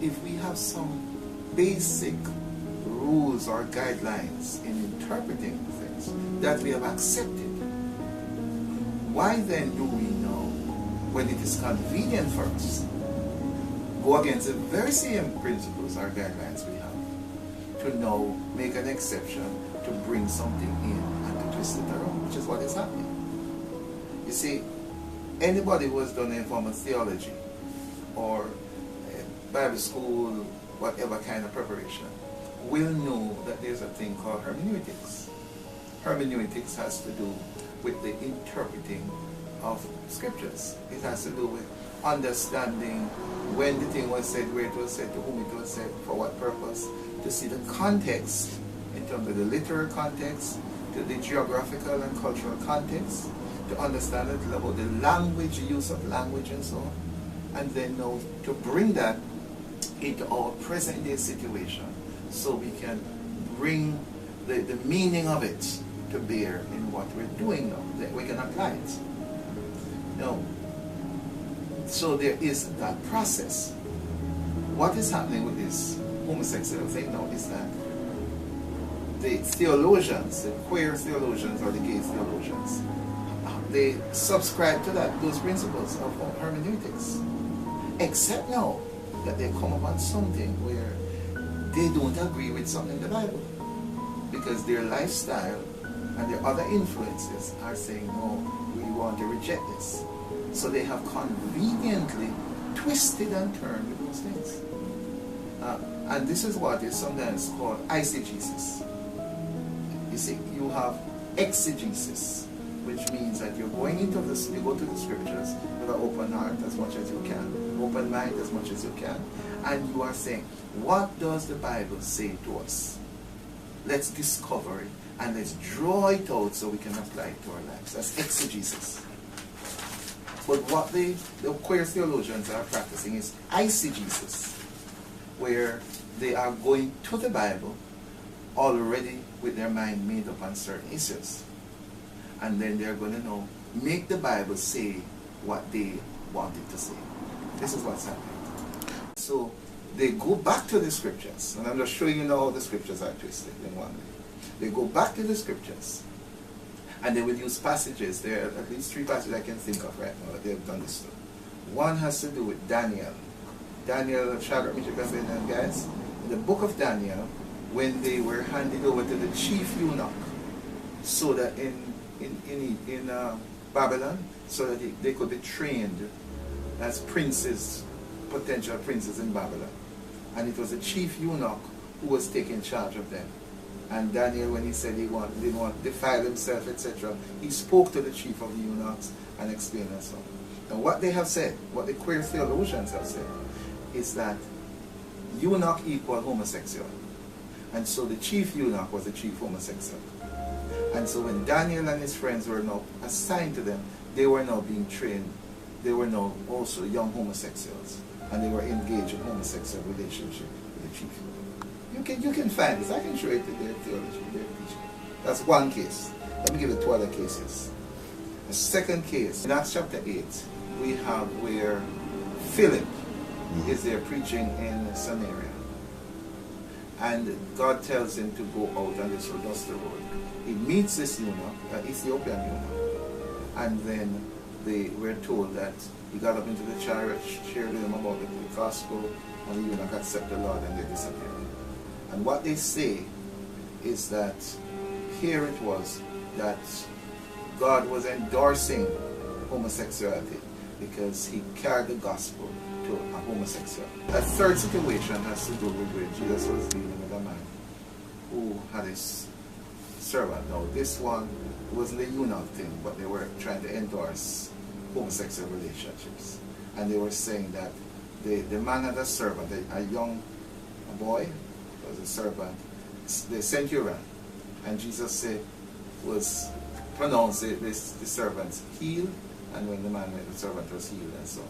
if we have some basic rules or guidelines in interpreting things that we have accepted, why then do we know when it is convenient for us go against the very same principles or guidelines we have to know, make an exception, to bring something in and to twist it around, which is what is happening. You see, anybody who has done any form of theology or Bible school, whatever kind of preparation, will know that there's a thing called hermeneutics. Hermeneutics has to do with the interpreting of scriptures. It has to do with understanding when the thing was said, where it was said, to whom it was said, for what purpose, to see the context in terms of the literal context, to the geographical and cultural context, to understand a little about the language, the use of language and so on, and then know to bring that into our present day situation so we can bring the meaning of it to bear in what we're doing now, that we can apply it. Now, so there is that process. What is happening with this homosexual thing now is that the theologians, the queer theologians or the gay theologians, they subscribe to those principles of hermeneutics. Except now that they come upon something where they don't agree with something in the Bible, because their lifestyle and their other influences are saying, no, we want to reject this. So they have conveniently twisted and turned with those things. And this is what is sometimes called eisegesis. You see, you have exegesis, which means that you're going into this, you go to the scriptures with an open heart as much as you can, open mind as much as you can, and you are saying, what does the Bible say to us? Let's discover it and let's draw it out so we can apply it to our lives. That's exegesis. But what the queer theologians are practicing is eisegesis, where they are going to the Bible already with their mind made up on certain issues. And then they're going to know, make the Bible say what they want it to say. This is what's happening. So they go back to the scriptures, and I'm just showing you now how the scriptures are twisted in one way. They go back to the scriptures, and they will use passages. There are at least 3 passages I can think of right now that they've done this to. One has to do with Daniel. Daniel, Shadrach, Meshach, and Abednego, guys. In the book of Daniel, when they were handed over to the chief eunuch, so that in Babylon, so that they could be trained as princes, potential princes in Babylon. And it was the chief eunuch who was taking charge of them. And Daniel, when he said he didn't want to defile himself, etc., he spoke to the chief of the eunuchs and explained and so on. And what they have said, what the queer theologians have said, is that eunuch equal homosexual. And so the chief eunuch was the chief homosexual. And so when Daniel and his friends were now assigned to them, they were now being trained. They were now also young homosexuals. And they were engaged in homosexual relationship with the chief eunuch. You can find this. I can show it to their theology, their teaching. That's one case. Let me give you 2 other cases. A second case, in Acts chapter 8, we have where Philip is there preaching in Samaria. And God tells him to go out on this dusty road. He meets this eunuch, Ethiopian eunuch, and then we're told that he got up into the chariot, shared with him about the gospel, and the eunuch accepted the Lord, and they disappeared. And what they say is that here it was that God was endorsing homosexuality because he carried the gospel to a homosexual. A third situation has to do with where Jesus was dealing with a man who had his servant. Now this one wasn't a eunuch thing, but they were trying to endorse homosexual relationships. And they were saying that the man had a servant, a young boy was a servant, the centurion, and Jesus said, was pronounced the servant's healed, and when the man went, the servant was healed, and so on.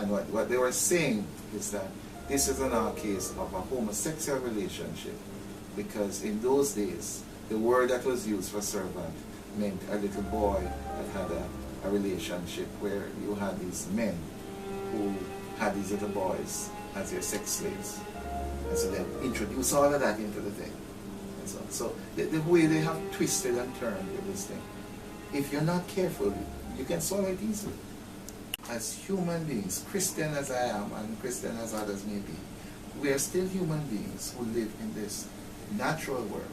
And what they were saying is that this is in our case of a homosexual relationship, because in those days, the word that was used for servant meant a little boy that had a relationship where you had these men who had these little boys as their sex slaves. And so they introduce all of that into the thing. And so the way they have twisted and turned with this thing, if you're not careful, you can swallow it easily. As human beings, Christian as I am and Christian as others may be, we are still human beings who live in this natural world.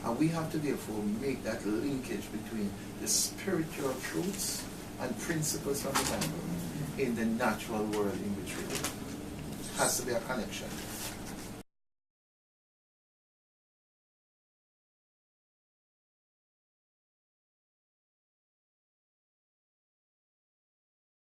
And we have to therefore make that linkage between the spiritual truths and principles from the Bible in the natural world in which we live. Has to be a connection.